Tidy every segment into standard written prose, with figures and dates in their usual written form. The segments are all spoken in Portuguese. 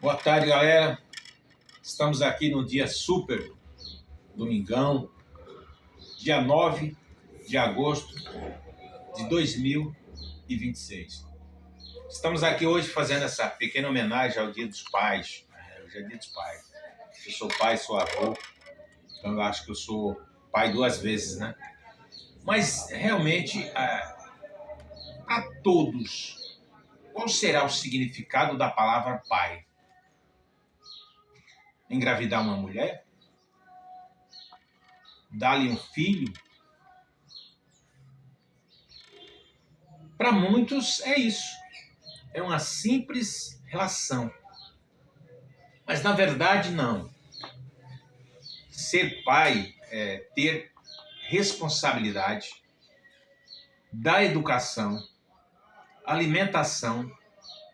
Boa tarde, galera. Estamos aqui no dia super domingão, dia 9 de agosto de 2026. Estamos aqui hoje fazendo essa pequena homenagem ao Dia dos Pais. Hoje é Dia dos Pais. Eu sou pai, sou avô, então eu acho que eu sou pai duas vezes, né? Mas realmente, a todos, qual será o significado da palavra pai? Engravidar uma mulher? Dar-lhe um filho? Para muitos é isso. É uma simples relação. Mas na verdade não. Ser pai é ter responsabilidade da educação, alimentação,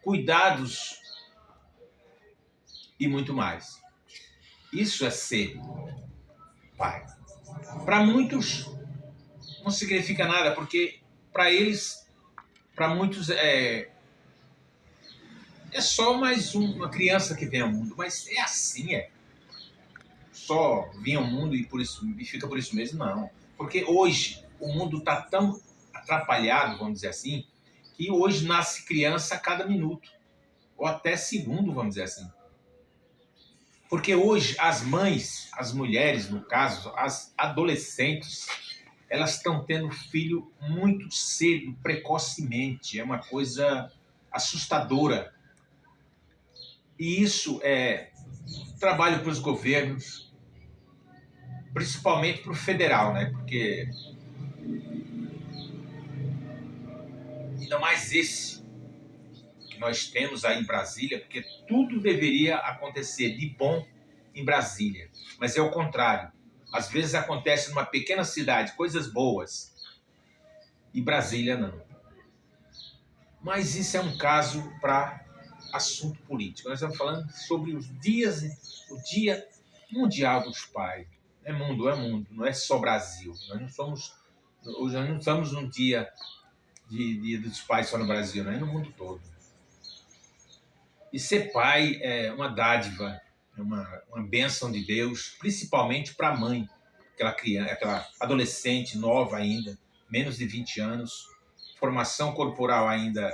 cuidados e muito mais. Isso é ser pai. Para muitos não significa nada, porque para eles, para muitos é só mais uma criança que vem ao mundo, mas é assim, só vir ao mundo e por isso e fica por isso mesmo, não. Porque hoje o mundo está tão atrapalhado, vamos dizer assim, que hoje nasce criança a cada minuto, ou até segundo, vamos dizer assim. Porque hoje as mães, as mulheres, no caso, as adolescentes, elas estão tendo filho muito cedo, precocemente. É uma coisa assustadora. E isso é trabalho para os governos, principalmente para o federal, né? Porque ainda mais esse que nós temos aí em Brasília, porque tudo deveria acontecer de bom em Brasília, mas é o contrário. Às vezes acontece numa pequena cidade coisas boas e Brasília não. Mas isso é um caso para assunto político. Nós estamos falando sobre o Dia Mundial dos Pais. É mundo, não é só Brasil. Hoje nós não estamos num dia dos pais só no Brasil, não é no mundo todo. E ser pai é uma dádiva, é uma bênção de Deus, principalmente para a mãe, aquela criança, aquela adolescente nova ainda, menos de 20 anos, formação corporal ainda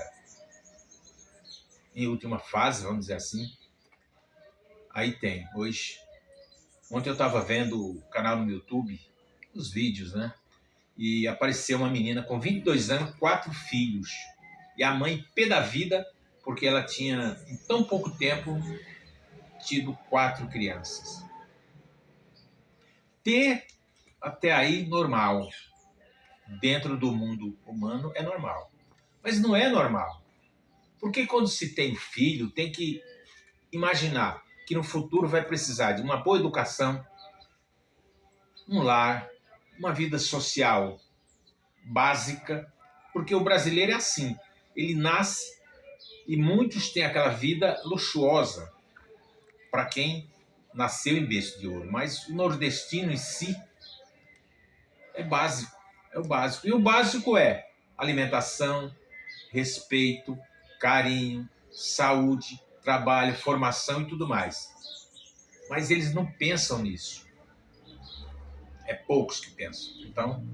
em última fase, vamos dizer assim. Aí tem, hoje. Ontem eu estava vendo o canal no YouTube, os vídeos, né? E apareceu uma menina com 22 anos, 4 filhos. E a mãe pé da vida, porque ela tinha, em tão pouco tempo, tido 4 crianças. Ter até aí normal. Dentro do mundo humano é normal. Mas não é normal. Porque quando se tem filho, tem que imaginar que no futuro vai precisar de uma boa educação, um lar, uma vida social básica, porque o brasileiro é assim, ele nasce e muitos têm aquela vida luxuosa para quem nasceu em berço de ouro, mas o nordestino em si é básico, é o básico. E o básico é alimentação, respeito, carinho, saúde, trabalho, formação e tudo mais. Mas eles não pensam nisso. É poucos que pensam. Então,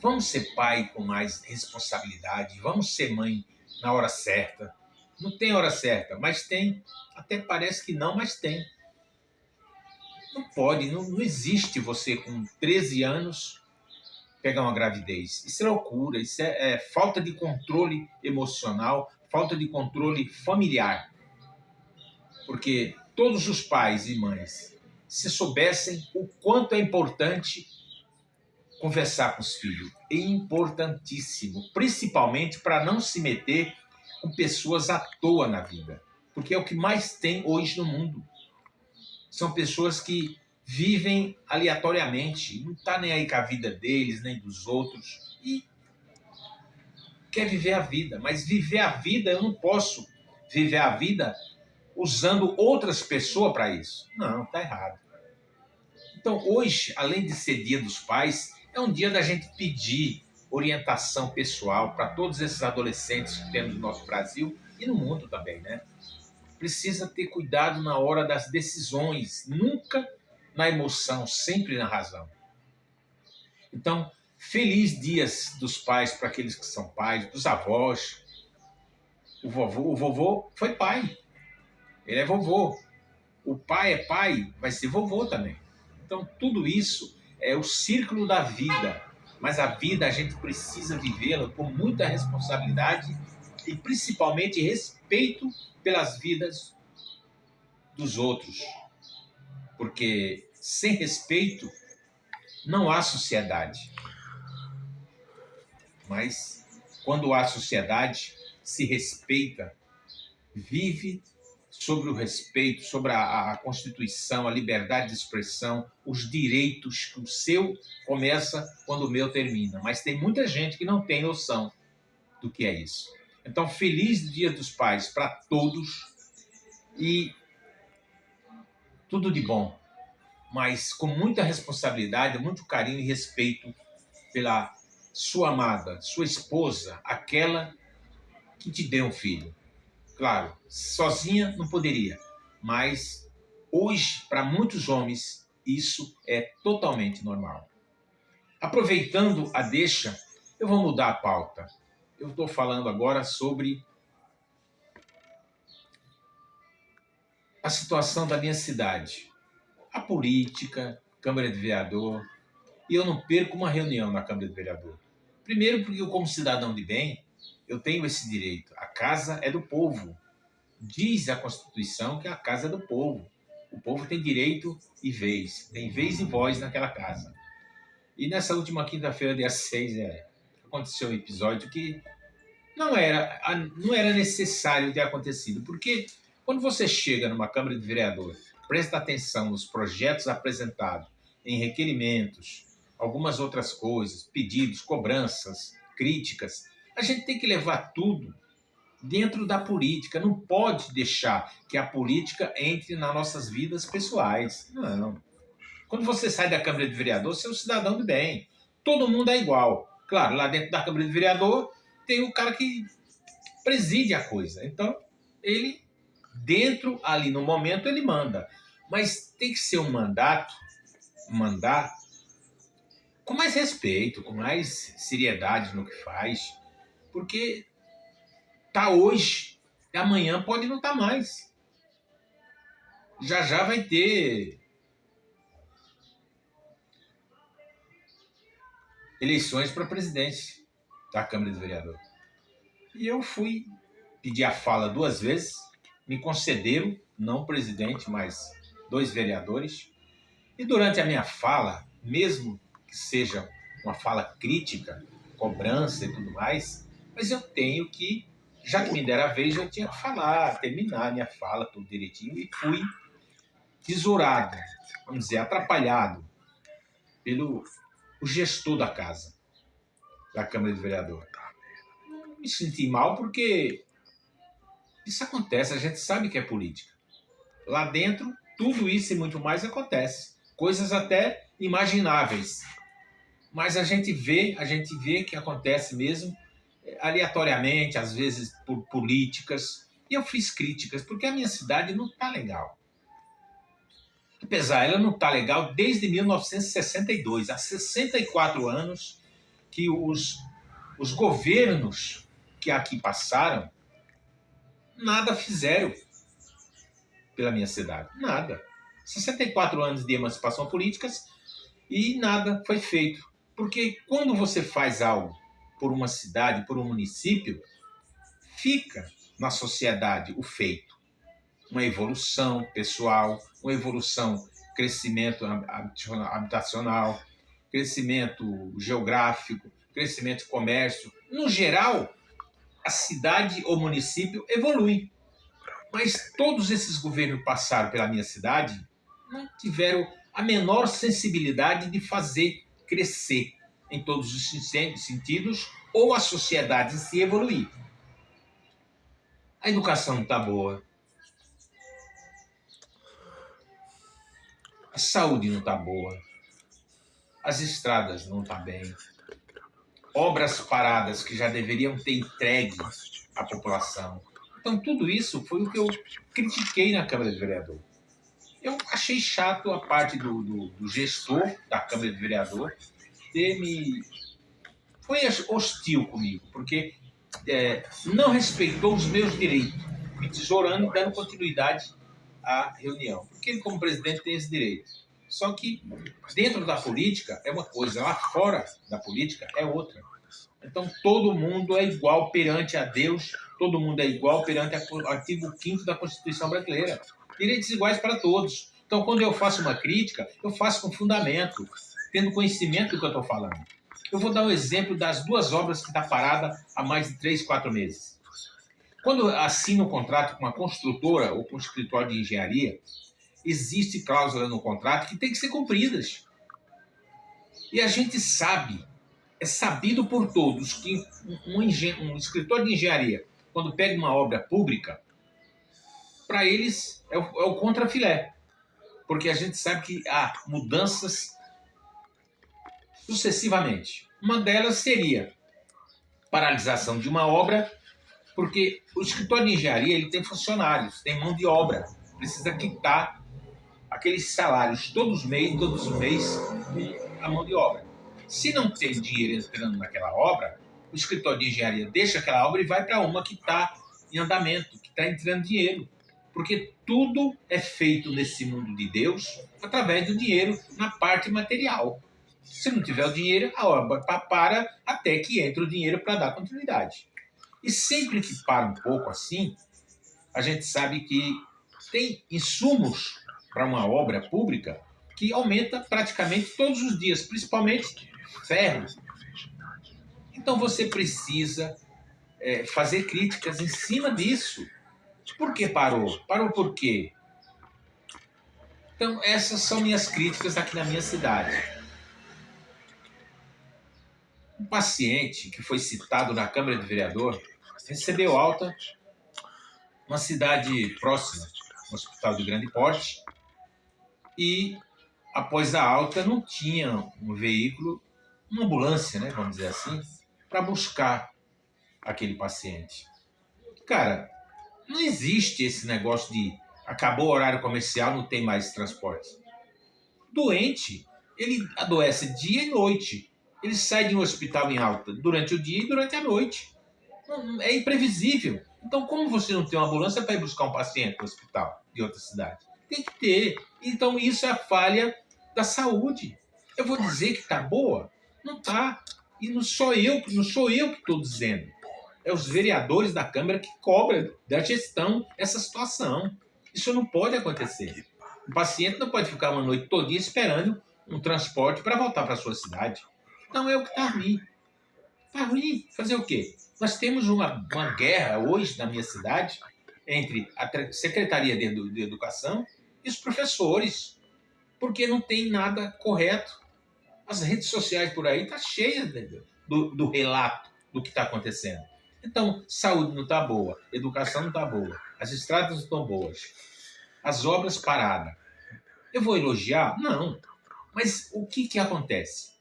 vamos ser pai com mais responsabilidade, vamos ser mãe na hora certa. Não tem hora certa, mas tem. Até parece que não, mas tem. Não pode, não existe você com 13 anos pegar uma gravidez. Isso é loucura, isso é falta de controle emocional, falta de controle familiar. Porque todos os pais e mães, se soubessem o quanto é importante conversar com os filhos, é importantíssimo, principalmente para não se meter com pessoas à toa na vida, porque é o que mais tem hoje no mundo. São pessoas que vivem aleatoriamente, não está nem aí com a vida deles, nem dos outros, e quer viver a vida. Mas viver a vida, eu não posso viver a vida usando outras pessoas para isso. Não, está errado. Então, hoje, além de ser Dia dos Pais, é um dia da gente pedir orientação pessoal para todos esses adolescentes que temos no nosso Brasil e no mundo também, né? precisa ter cuidado na hora das decisões, nunca na emoção, sempre na razão. Então, feliz dias dos pais para aqueles que são pais, dos avós. O vovô foi pai, ele é vovô. O pai é pai, vai ser vovô também. Então, tudo isso é o círculo da vida. Mas a vida a gente precisa vivê-la com muita responsabilidade e principalmente respeito pelas vidas dos outros. Porque sem respeito não há sociedade. Mas quando há sociedade, se respeita, vive sobre o respeito, sobre a Constituição, a liberdade de expressão, os direitos, que o seu começa quando o meu termina. Mas tem muita gente que não tem noção do que é isso. Então, feliz Dia dos Pais para todos e tudo de bom, mas com muita responsabilidade, muito carinho e respeito pela sua amada, sua esposa, aquela que te deu um filho. Claro, sozinha não poderia, mas hoje, para muitos homens, isso é totalmente normal. Aproveitando a deixa, eu vou mudar a pauta. Eu estou falando agora sobre a situação da minha cidade, a política, Câmara de Vereador, e eu não perco uma reunião na Câmara de Vereador. Primeiro porque eu, como cidadão de bem, eu tenho esse direito. A casa é do povo. Diz a Constituição que a casa é do povo. O povo tem direito e vez. Tem vez e voz naquela casa. E nessa última quinta-feira, dia 6, aconteceu um episódio que não era necessário ter acontecido. Porque quando você chega numa Câmara de Vereador, presta atenção nos projetos apresentados, em requerimentos, algumas outras coisas, pedidos, cobranças, críticas, a gente tem que levar tudo dentro da política. Não pode deixar que a política entre nas nossas vidas pessoais. Não. Quando você sai da Câmara de Vereador, você é um cidadão de bem. Todo mundo é igual. Claro, lá dentro da Câmara de Vereador tem o cara que preside a coisa. Então, ele, dentro, ali no momento, ele manda. Mas tem que ser um mandato, mandar com mais respeito, com mais seriedade no que faz. Porque tá hoje e amanhã pode não estar mais. Já vai ter eleições para a presidência da Câmara de Vereadores. E eu fui pedir a fala 2 vezes, me concederam, não o presidente, mas 2 vereadores. E durante a minha fala, mesmo que seja uma fala crítica, cobrança e tudo mais, mas eu tenho que, já que me deram a vez, eu tinha que falar, terminar a minha fala tudo direitinho, e fui tesourado, vamos dizer, atrapalhado pelo o gestor da casa, da Câmara de Vereador. Não me senti mal porque isso acontece, a gente sabe que é política. Lá dentro, tudo isso e muito mais acontece. Coisas até imagináveis. Mas a gente vê que acontece mesmo aleatoriamente, às vezes por políticas. E eu fiz críticas, porque a minha cidade não está legal. Apesar, ela não está legal desde 1962, há 64 anos que os governos que aqui passaram nada fizeram pela minha cidade. Nada. 64 anos de emancipação política e nada foi feito. Porque quando você faz algo por uma cidade, por um município, fica na sociedade o feito. Uma evolução pessoal, uma evolução, crescimento habitacional, crescimento geográfico, crescimento de comércio. No geral, a cidade ou município evolui. Mas todos esses governos que passaram pela minha cidade não tiveram a menor sensibilidade de fazer crescer em todos os sentidos ou a sociedade em si evoluir. A educação não está boa. A saúde não está boa. As estradas não estão bem. Obras paradas que já deveriam ter entregue à população. Então, tudo isso foi o que eu critiquei na Câmara de Vereadores. Eu achei chato a parte do gestor da Câmara de Vereador ter me... Foi hostil comigo, porque não respeitou os meus direitos, me tesourando e dando continuidade à reunião. Porque ele, como presidente, tem esse direito. Só que dentro da política é uma coisa, lá fora da política é outra. Então, todo mundo é igual perante a Deus, todo mundo é igual perante o artigo 5º da Constituição Brasileira. Direitos iguais para todos. Então, quando eu faço uma crítica, eu faço com fundamento, tendo conhecimento do que eu estou falando. Eu vou dar um exemplo das 2 obras que estão paradas há mais de 3, 4 meses. Quando eu assino um contrato com uma construtora ou com um escritório de engenharia, existe cláusula no contrato que tem que ser cumpridas. E a gente sabe, é sabido por todos, que um escritório de engenharia, quando pega uma obra pública, para eles é o contrafilé. Porque a gente sabe que há mudanças sucessivamente. Uma delas seria paralisação de uma obra, porque o escritório de engenharia ele tem funcionários, tem mão de obra, precisa quitar aqueles salários todos os meses com a mão de obra. Se não tem dinheiro entrando naquela obra, o escritório de engenharia deixa aquela obra e vai para uma que está em andamento, que está entrando dinheiro. Porque tudo é feito nesse mundo de Deus através do dinheiro na parte material. Se não tiver o dinheiro, a obra para até que entre o dinheiro para dar continuidade. E sempre que para um pouco assim, a gente sabe que tem insumos para uma obra pública que aumenta praticamente todos os dias, principalmente ferro. Então você precisa fazer críticas em cima disso. Por que parou? Parou por quê? Então essas são minhas críticas aqui na minha cidade. Um paciente que foi citado na Câmara de Vereador recebeu alta numa cidade próxima, um hospital de grande porte, e após a alta não tinha um veículo, uma ambulância, né, vamos dizer assim, para buscar aquele paciente. Cara, não existe esse negócio de acabou o horário comercial, não tem mais transporte. Doente, ele adoece dia e noite. Ele sai de um hospital em alta durante o dia e durante a noite. É imprevisível. Então, como você não tem uma ambulância para ir buscar um paciente no hospital de outra cidade? Tem que ter. Então, isso é a falha da saúde. Eu vou dizer que está boa? Não está. E não sou eu que estou dizendo. É os vereadores da Câmara que cobram da gestão essa situação. Isso não pode acontecer. O paciente não pode ficar uma noite todinha esperando um transporte para voltar para a sua cidade. Então é o que está ruim. Está ruim. Fazer o quê? Nós temos uma guerra hoje na minha cidade entre a Secretaria de Educação e os professores, porque não tem nada correto. As redes sociais por aí estão cheias do relato do que está acontecendo. Então, saúde não está boa, educação não está boa, as estradas não estão boas, as obras paradas. Eu vou elogiar? Não. Mas o que acontece?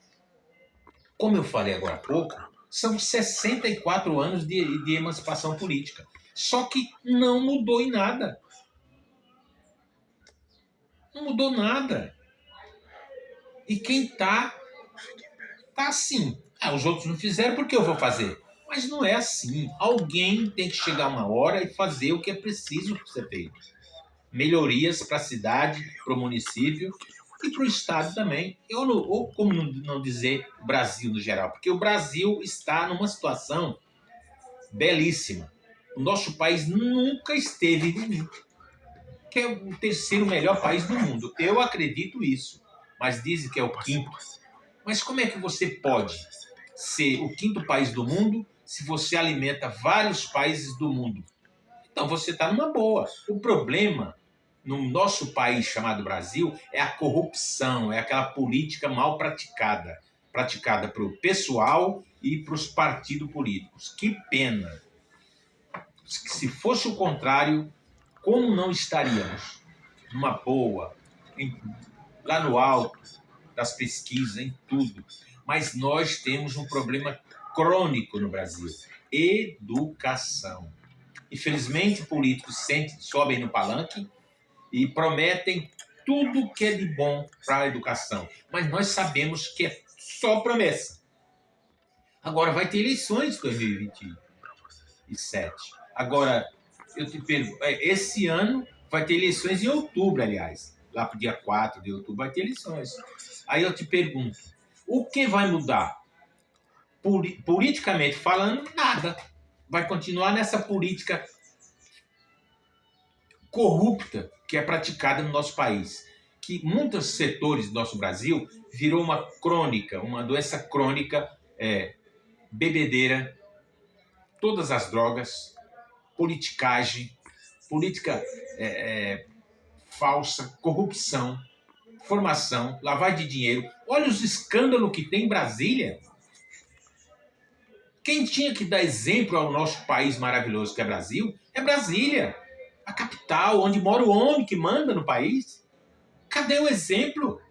Como eu falei agora há pouco, são 64 anos de emancipação política. Só que não mudou em nada. Não mudou nada. E quem tá assim. Os outros não fizeram, por que eu vou fazer? Mas não é assim. Alguém tem que chegar uma hora e fazer o que é preciso ser feito. Melhorias para a cidade, para o município e para o Estado também. Ou como não dizer Brasil no geral, porque o Brasil está numa situação belíssima. O nosso país nunca esteve que é o 3º melhor país do mundo. Eu acredito isso, mas dizem que é o 5º. Mas como é que você pode ser o 5º país do mundo se você alimenta vários países do mundo? Então você está numa boa. O problema no nosso país chamado Brasil é a corrupção, é aquela política mal praticada para o pessoal e para os partidos políticos. Que pena. Se fosse o contrário, como não estaríamos numa boa, lá no alto das pesquisas, em tudo? Mas nós temos um problema crônico no Brasil: educação. Infelizmente, políticos sobem no palanque e prometem tudo que é de bom para a educação. Mas nós sabemos que é só promessa. Agora vai ter eleições em 2027. Agora, eu te pergunto, esse ano vai ter eleições em outubro, aliás. Lá para o dia 4 de outubro vai ter eleições. Aí eu te pergunto, o que vai mudar? Politicamente falando, nada. Vai continuar nessa política corrupta que é praticada no nosso país, que muitos setores do nosso Brasil virou uma crônica, uma doença crônica, bebedeira, todas as drogas, politicagem, política falsa, corrupção, formação, lavagem de dinheiro. Olha os escândalos que tem em Brasília. Quem tinha que dar exemplo ao nosso país maravilhoso que é Brasil, é Brasília, a capital, onde mora o homem que manda no país. Cadê o exemplo?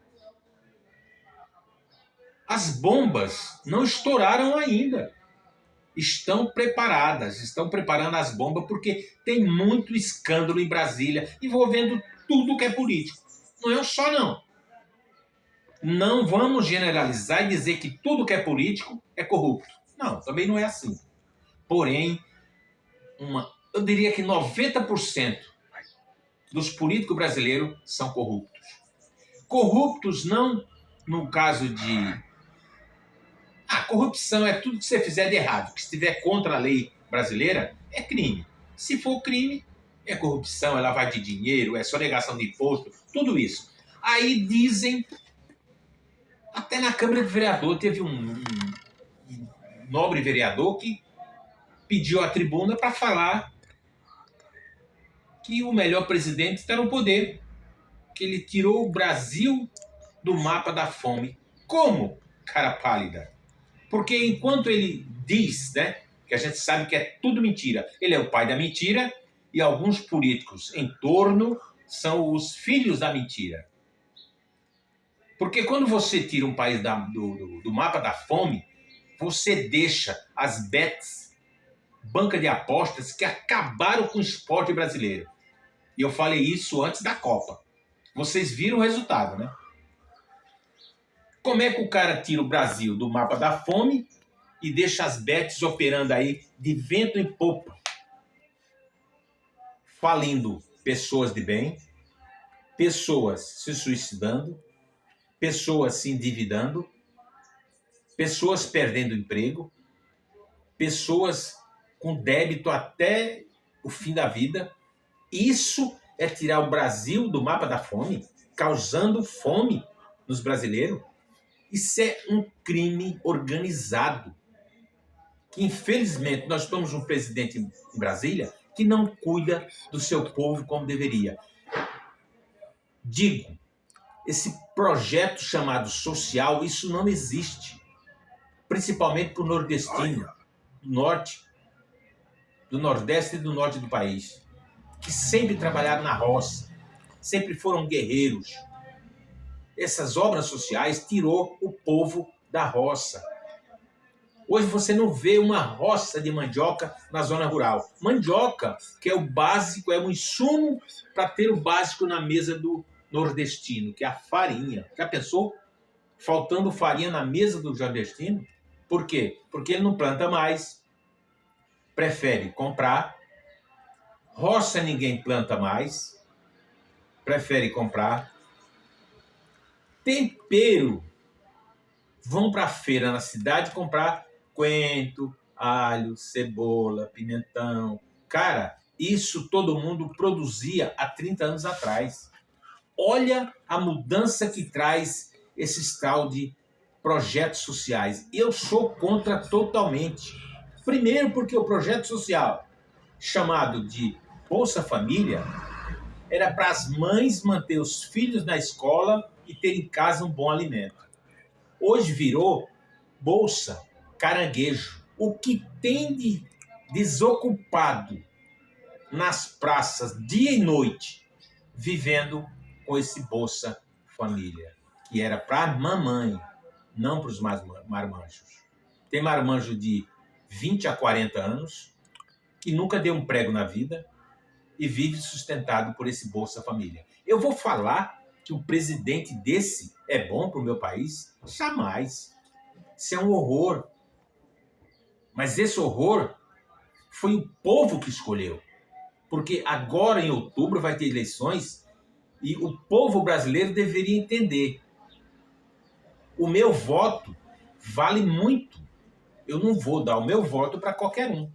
As bombas não estouraram ainda. Estão preparadas, estão preparando as bombas porque tem muito escândalo em Brasília envolvendo tudo que é político. Não é um só, não. Não vamos generalizar e dizer que tudo que é político é corrupto. Não, também não é assim. Porém, eu diria que 90% dos políticos brasileiros são corruptos. Corruptos não no caso de... corrupção é tudo que você fizer de errado. Que se estiver contra a lei brasileira, é crime. Se for crime, é corrupção, é lavagem de dinheiro, é sonegação de imposto, tudo isso. Aí dizem, até na Câmara de Vereador, teve um nobre vereador que pediu a tribuna para falar que o melhor presidente está no poder, que ele tirou o Brasil do mapa da fome. Como, cara pálida? Porque enquanto ele diz, né, que a gente sabe que é tudo mentira, ele é o pai da mentira e alguns políticos em torno são os filhos da mentira. Porque quando você tira um país do mapa da fome, você deixa as bets, banca de apostas, que acabaram com o esporte brasileiro. E eu falei isso antes da Copa. Vocês viram o resultado, né? Como é que o cara tira o Brasil do mapa da fome e deixa as bets operando aí de vento em popa, falindo pessoas de bem, pessoas se suicidando, pessoas se endividando, pessoas perdendo emprego, pessoas com débito até o fim da vida. Isso é tirar o Brasil do mapa da fome, causando fome nos brasileiros. Isso é um crime organizado. Que, infelizmente, nós temos um presidente em Brasília que não cuida do seu povo como deveria. Digo, esse projeto chamado social, isso não existe. Principalmente para o nordestino, do norte, do nordeste e do norte do país, que sempre trabalharam na roça, sempre foram guerreiros. Essas obras sociais tirou o povo da roça. Hoje você não vê uma roça de mandioca na zona rural. Mandioca, que é o básico, é um insumo para ter o básico na mesa do nordestino, que é a farinha. Já pensou? Faltando farinha na mesa do nordestino? Por quê? Porque ele não planta mais, prefere comprar. Roça ninguém planta mais, prefere comprar. Tempero, vão para a feira na cidade comprar coentro, alho, cebola, pimentão. Cara, isso todo mundo produzia há 30 anos atrás. Olha a mudança que traz esse tal de projetos sociais. Eu sou contra totalmente. Primeiro porque o projeto social, chamado de Bolsa Família, era para as mães manter os filhos na escola e ter em casa um bom alimento. Hoje virou Bolsa Caranguejo. O que tem de desocupado nas praças dia e noite, vivendo com esse Bolsa Família, que era para a mamãe, não para os marmanjos. Tem marmanjo de 20 a 40 anos que nunca deu um prego na vida e vive sustentado por esse Bolsa Família. Eu vou falar que um presidente desse é bom para o meu país? Jamais. Isso é um horror. Mas esse horror foi o povo que escolheu. Porque agora, em outubro, vai ter eleições e o povo brasileiro deveria entender. O meu voto vale muito. Eu não vou dar o meu voto para qualquer um.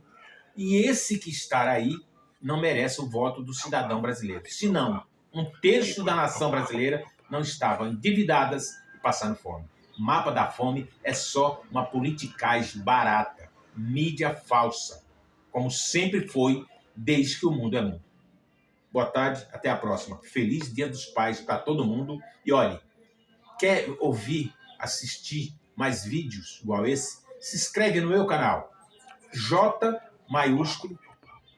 E esse que está aí não merece o voto do cidadão brasileiro. Senão, um terço da nação brasileira não estavam endividadas e passando fome. O mapa da fome é só uma politicagem barata, mídia falsa, como sempre foi desde que o mundo é mundo. Boa tarde, até a próxima. Feliz Dia dos Pais para todo mundo. E olhe, quer ouvir, assistir mais vídeos igual esse? Se inscreve no meu canal. J maiúsculo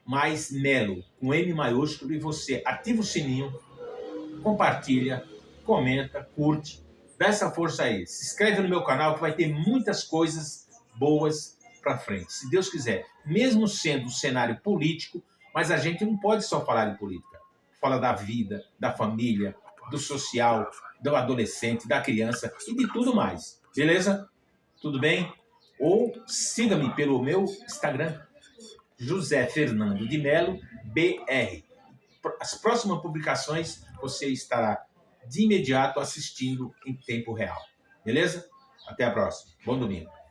mais Melo, com M maiúsculo, e você ativa o sininho, compartilha, comenta, curte, dá essa força aí. Se inscreve no meu canal que vai ter muitas coisas boas para frente, se Deus quiser. Mesmo sendo um cenário político, mas a gente não pode só falar de política. Fala da vida, da família, do social, do adolescente, da criança e de tudo mais. Beleza? Tudo bem? Ou siga-me pelo meu Instagram, José Fernando de Melo, BR. As próximas publicações você estará de imediato assistindo em tempo real. Beleza? Até a próxima. Bom domingo.